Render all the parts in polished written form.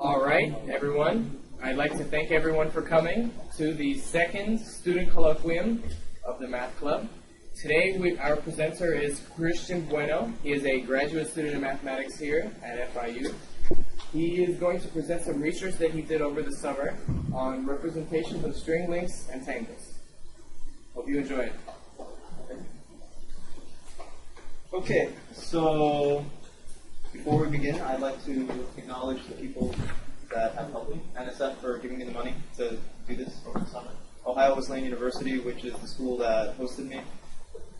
All right, everyone. I'd like to thank everyone for coming to the second student colloquium of the Math Club. Today, our presenter is Christian Bueno. He is a graduate student in mathematics here at FIU. He is going to present some research that he did over the summer on representations of string links and tangles. Hope you enjoy it. Okay, so before we begin, I'd like to acknowledge the people that have helped me. NSF for giving me the money to do this over the summer. Ohio Wesleyan University, which is the school that hosted me.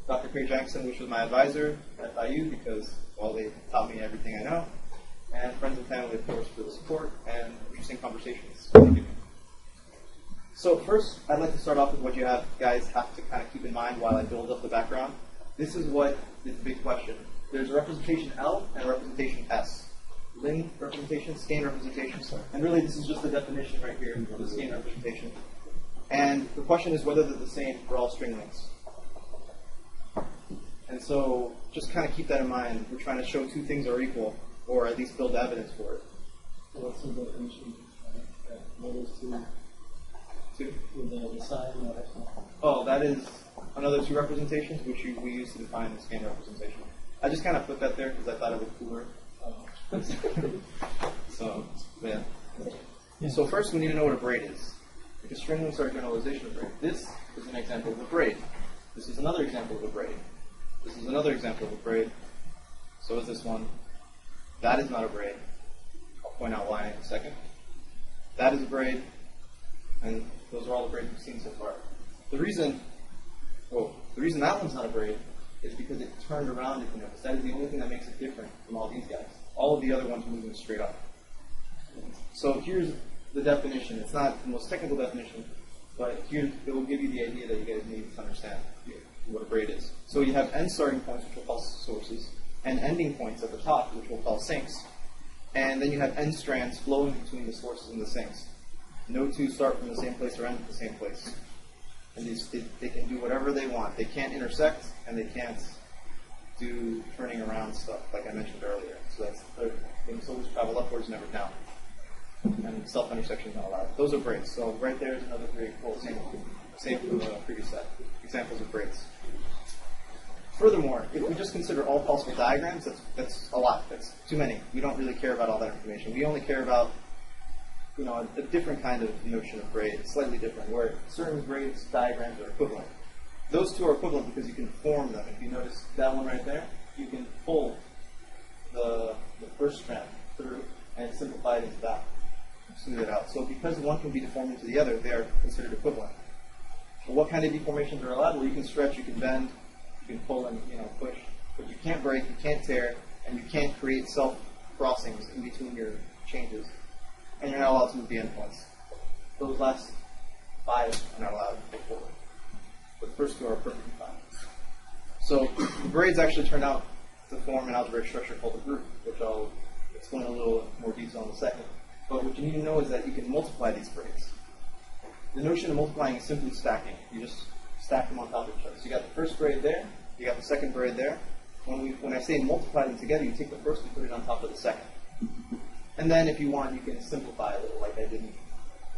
Dr. Craig Jackson, which was my advisor at FIU because, well, they taught me everything I know. And friends and family, of course, for the support and interesting conversations. So first, I'd like to start off with what you guys have to kind of keep in mind while I build up the background. This is what is the big question. There's a representation L and a representation S. Ling representation, skein representation. And really, this is just the definition right here of the skein representation. And the question is whether they're the same for all string links. And so just kind of keep that in mind. We're trying to show two things are equal, or at least build evidence for it. So what's the definition? What is Two? With the sign or something? Oh, that is another two representations, which we use to define the skein representation. I just kind of put that there because I thought it was cooler. So, yeah. So first we need to know what a braid is. Because string links are a generalization of braid. This is an example of a braid. This is another example of a braid. This is another example of a braid. So is this one. That is not a braid. I'll point out why in a second. That is a braid. And those are all the braids we've seen so far. The reason that one's not a braid is because it turned around, if you notice. That is the only thing that makes it different from all these guys. All of the other ones are moving straight up. So here's the definition. It's not the most technical definition, but here it will give you the idea that you guys need to understand what a braid is. So you have end starting points, which we'll call sources, and ending points at the top, which we'll call sinks. And then you have end strands flowing between the sources and the sinks. No two start from the same place or end at the same place. And they can do whatever they want. They can't intersect, and they can't do turning around stuff, like I mentioned earlier. So that's the third thing. They must always travel upwards, never down. And self-intersection is not allowed. Those are braids. So right there is another three. Well, same from the previous set. Examples of braids. Furthermore, if we just consider all possible diagrams, that's a lot. That's too many. We don't really care about all that information. We only care about a different kind of notion of braid. It's slightly different, where certain braids diagrams are equivalent. Those two are equivalent because you can form them. If you notice that one right there, you can pull the first strand through and simplify it into that. Smooth it out. So because one can be deformed into the other, they are considered equivalent. But what kind of deformations are allowed? Well, you can stretch, you can bend, you can pull and push, but you can't break, you can't tear, and you can't create self-crossings in between your changes. And you're not allowed to move the endpoints. Those last 5 are not allowed to go forward. But the first 2 are perfectly fine. So the braids actually turn out to form an algebraic structure called a group, which I'll explain a little more detail in a second. But what you need to know is that you can multiply these braids. The notion of multiplying is simply stacking. You just stack them on top of each other. So you got the first braid there, you got the second braid there. When I say multiply them together, you take the first and put it on top of the second. And then if you want, you can simplify a little like I did in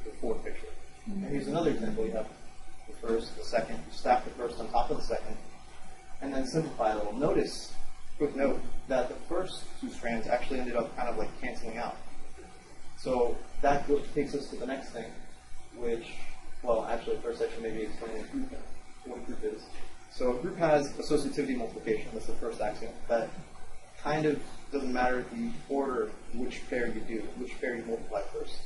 the fourth picture. And here's another example. You have the first, the second, you stack the first on top of the second, and then simplify a little. Notice, quick note, that the first 2 strands actually ended up kind of like canceling out. So that takes us to the next thing, which, well, actually first I should maybe explain what a group is. So a group has associativity multiplication. That's the first axiom. That kind of doesn't matter the order which pair you do, which pair you multiply first.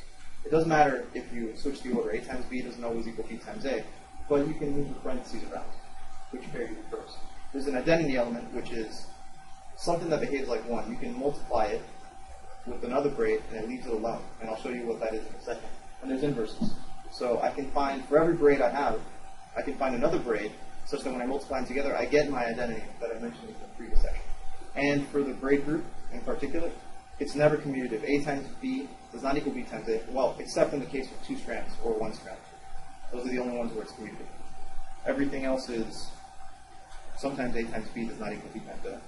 It doesn't matter if you switch the order. A times B doesn't always equal B times A, but you can move the parentheses around, which pair you do first. There's an identity element, which is something that behaves like 1. You can multiply it with another braid, and it leaves it alone. And I'll show you what that is in a second. And there's inverses. So I can find, for every braid I have, I can find another braid, such that when I multiply them together, I get my identity that I mentioned in the previous section. And for the braid group, in particular, it's never commutative. A times B does not equal B times A. Well, except in the case of 2 strands or 1 strand. Those are the only ones where it's commutative. Everything else is sometimes A times B does not equal B times A.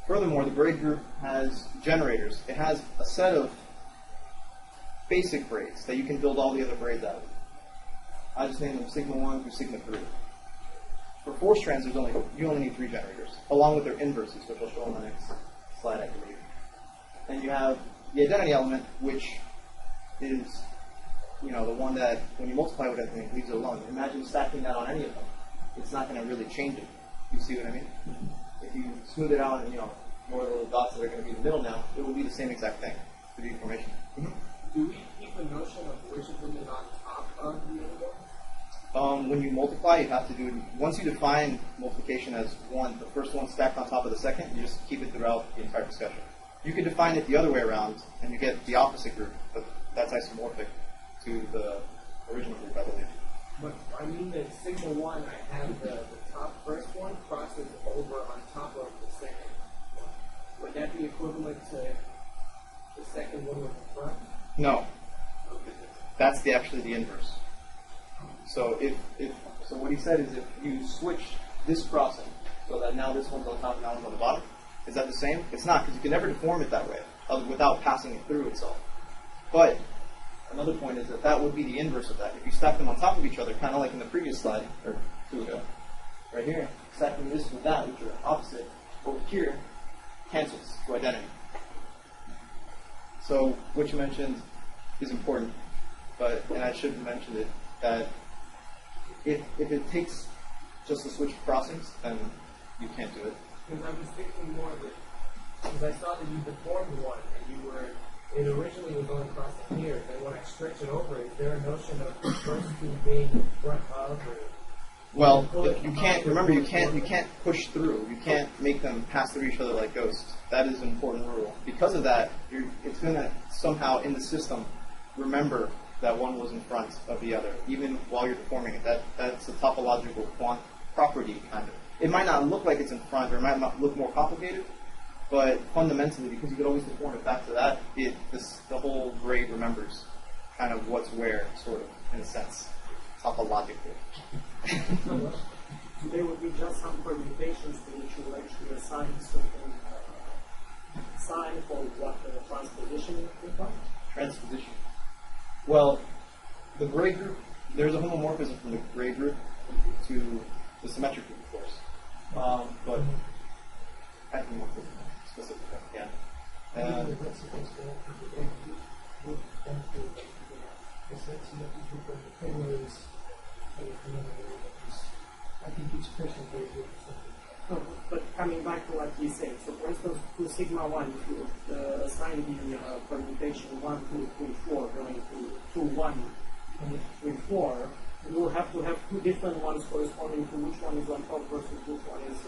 Furthermore, the braid group has generators. It has a set of basic braids that you can build all the other braids out of. I just named them sigma 1 through sigma 3. For 4 strands, you only need 3 generators, along with their inverses, which I'll show on the next slide, I believe. And you have the identity element, which is, the one that, when you multiply with everything, leaves it alone. Imagine stacking that on any of them. It's not going to really change it. You see what I mean? If you smooth it out and, more little dots that are going to be in the middle now, it will be the same exact thing for the formation. Do we keep a notion of which of them is on top of the other one? When you multiply, you have to do it. Once you define multiplication as one, the first one stacked on top of the second, you just keep it throughout the entire discussion. You can define it the other way around, and you get the opposite group, but that's isomorphic to the original group, I believe. But I mean that sigma 1, I have the top first one crosses over on top of the second one. Would that be equivalent to the second one with the front? No. That's actually the inverse. So so what he said is if you switch this crossing so that now this one's on top and that one's on the bottom, is that the same? It's not, because you can never deform it that way without passing it through itself. But another point is that would be the inverse of that. If you stack them on top of each other, kind of like in the previous slide, or 2 ago, right here, stacking this with that, which are opposite, over here, cancels to identity. So what you mentioned is important, and I should have mentioned it, that if it takes just a switch of crossings, then you can't do it. Because I was thinking more of it, because I saw that you deformed one, and it originally was only crossing here, then when I stretch it over, is there a notion of the first 2 being in front of, or? Well, you can't, remember, you can't push through. You can't make them pass through each other like ghosts. That is an important rule. Because of that, it's going to somehow, in the system, remember that one was in front of the other, even while you're deforming it. That's a topological property, kind of. It might not look like it's in front, or it might not look more complicated, but fundamentally, because you could always deform it back to that, the whole braid remembers kind of what's where, sort of, in a sense, topologically. There would be just some permutations to which you will actually assign certain sign for what the transposition would be. Transposition. Well, the braid group, there's a homomorphism from the braid group to the symmetric group, of course. But anthropomorphism specifically, yeah. I think it's personal very good. But coming back to what he's saying, so for instance, to sigma 1, if you assign the permutation 1, 2, 3, 4 going to 2, 1, 3, 4, you will have to have 2 different ones corresponding to which one is on top versus which one is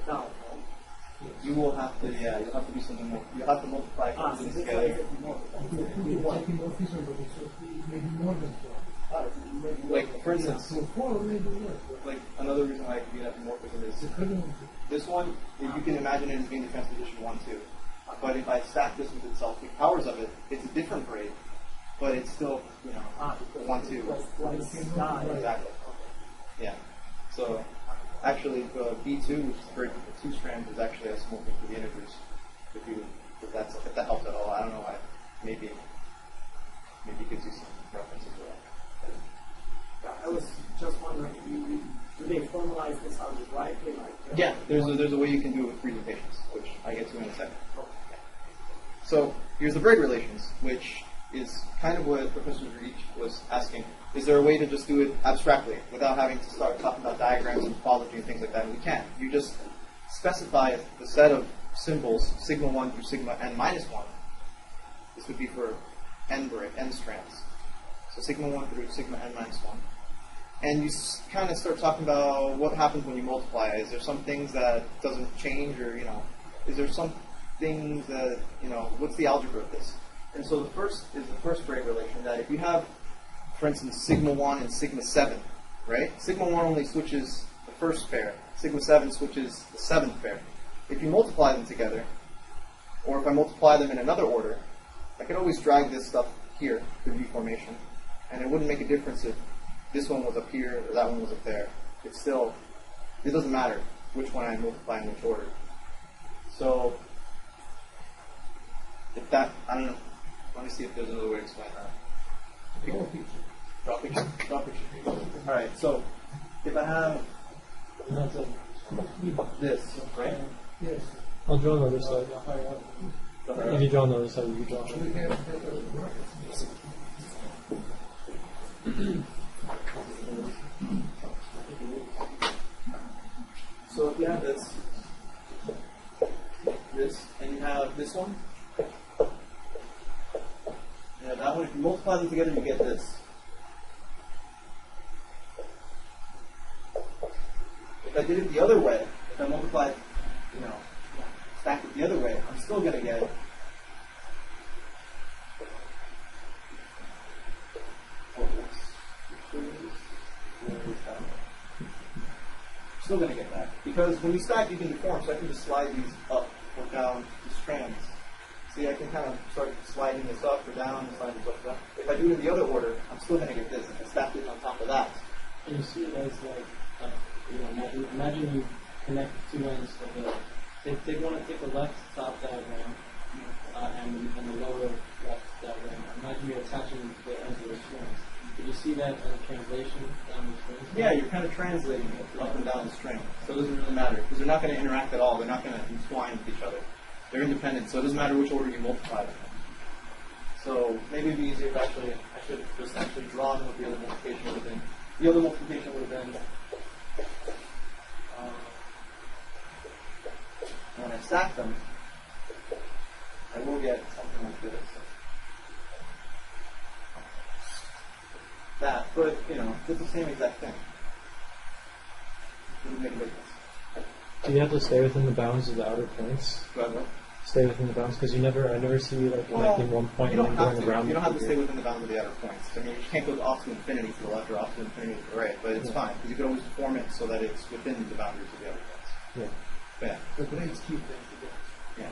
down. You will have to, you'll have to do something more. You'll have to multiply things together. Maybe more than 4. Like, for instance, So 4 maybe more. like another reason why it could be anthropomorphism is this one, if you can imagine it as being the transposition 1, 2. But if I stack this with itself, the powers of it, it's a different braid, but it's still, 1, 2. Exactly. Yeah. So, actually, B2, which is the braid with the 2 strands, is actually isomorphic to the integers. If that helps at all, I don't know why. Maybe it gives you some references to that. I was just wondering, do they formalize this algebraically? Yeah, there's a way you can do it with presentations, which I get to in a second. So here's the braid relations, which is kind of what Professor Reach was asking. Is there a way to just do it abstractly without having to start talking about diagrams and topology and things like that? And we can. You just specify the set of symbols, sigma 1 through sigma n minus 1. This would be for n strands. So sigma 1 through sigma n minus 1. And you kind of start talking about what happens when you multiply. Is there some things that doesn't change, or, is there some things that, what's the algebra of this? And so the first braid relation, that if you have, for instance, sigma 1 and sigma 7, right? Sigma 1 only switches the first pair. Sigma 7 switches the 7th pair. If you multiply them together, or if I multiply them in another order, I could always drag this stuff here, the V formation, and it wouldn't make a difference if this one was up here or that one was up there. It doesn't matter which one I multiply in which order. So, I don't know. Let me see if there's another way to explain that. Draw picture. Draw picture. All right. So if I have this, right? Yes. I'll draw on the other side. If you draw on the other side, you draw. So if you have this, and you have this one, and that one, if you multiply them together, you get this. If I did it the other way, if I multiplied, stacked it the other way, I'm still going to get still going to get that. Because when you stack, you can deform, so I can just slide these up or down the strands. See, I can kind of start sliding this up or down, and sliding this up or down. If I do it in the other order, I'm still going to get this. If I stack it on top of that. And you see it as like, imagine you connect two ends of the. Take the left top diagram and the lower left diagram. Imagine you're attaching the ends of the strings. Did you see that as a translation down the string? Yeah, you're kind of translating it up and down the string. So it doesn't really matter, because they're not going to interact at all. They're not going to entwine with each other. They're independent, so it doesn't matter which order you multiply them in. So maybe it'd be easier if I should have just actually drawn what the other multiplication would have been. The other multiplication would have been, when I stack them, I will get something like this. That, but it's the same exact thing. Doesn't make a difference. Do you have to stay within the bounds of the outer points? But Stay within the bounds, because I never see you like connecting one point you and don't then have going to. around. You don't have to stay within the bounds of the outer points. I mean, you can't go off to infinity to the left or off to infinity to the right, but it's fine because you can always deform it so that it's within the boundaries of the outer points. Yeah. But yeah. The grades keep them together. Yeah.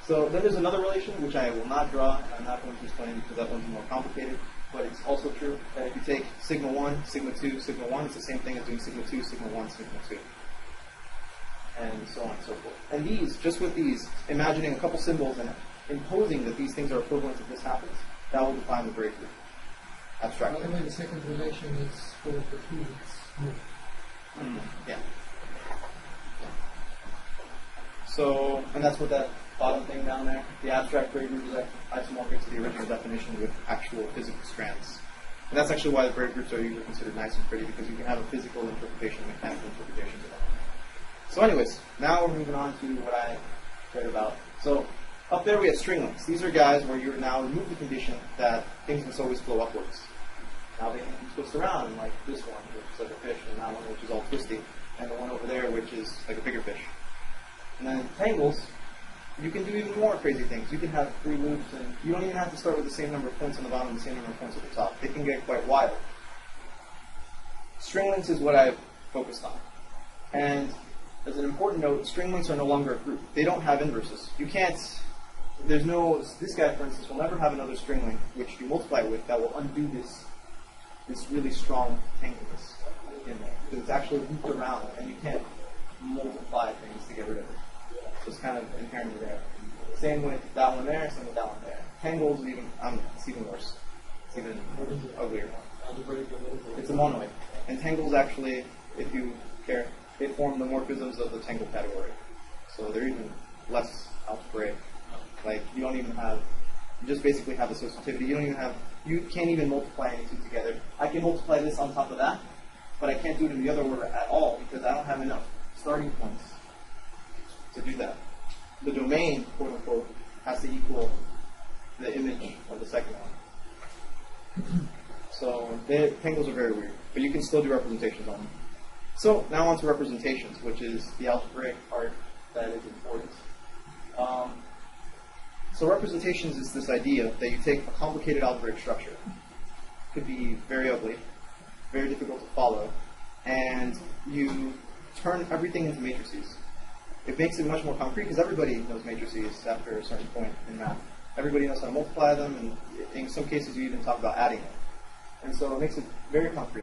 So then there's another relation which I will not draw, and I'm not going to explain because that one's more complicated. But it's also true that if you take sigma 1, sigma 2, sigma 1, it's the same thing as doing sigma 2, sigma 1, sigma 2. And so on and so forth. And these, just with these, imagining a couple symbols and imposing that these things are equivalent if this happens, that will define the braid group. By Abstractly. the way, the second relation is for the fields. Yeah. So, and that's what that bottom thing down there, the abstract braid group is isomorphic to the original definition with actual physical strands. And that's actually why the braid groups are usually considered nice and pretty, because you can have a physical interpretation and mechanical interpretation of them. So anyways, now we're moving on to what I read about. So up there we have string links. These are guys where you now remove the condition that things must always flow upwards. Now they can be twisted around, like this one, which is like a fish, and that one, which is all twisty, and the one over there, which is like a bigger fish. And then tangles, you can do even more crazy things. You can have 3 loops, and you don't even have to start with the same number of points on the bottom and the same number of points at the top. They can get quite wild. String links is what I've focused on. And as an important note, string links are no longer a group. They don't have inverses. You can't, this guy, for instance, will never have another string link which you multiply with that will undo this really strong tangleness in there. Because it's actually looped around, and you can't multiply things to get rid of it. So it's kind of inherently there. Same with that one there, same with that one there. Tangles is even, it's even worse. It's even uglier. It's a monoid. And tangles actually, if you care, they form the morphisms of the tangle category. So they're even less algebraic. Like, you don't even have, you just basically have associativity. You can't even multiply any two together. I can multiply this on top of that, but I can't do it in the other order at all because I don't have enough starting points to do that. The domain, quote unquote, has to equal the image of the second one. So tangles are very weird, but you can still do representations on them. So now on to representations, which is the algebraic part that is important. So representations is this idea that you take a complicated algebraic structure. It could be very ugly, very difficult to follow, and you turn everything into matrices. It makes it much more concrete because everybody knows matrices after a certain point in math. Everybody knows how to multiply them, and in some cases you even talk about adding them. And so it makes it very concrete.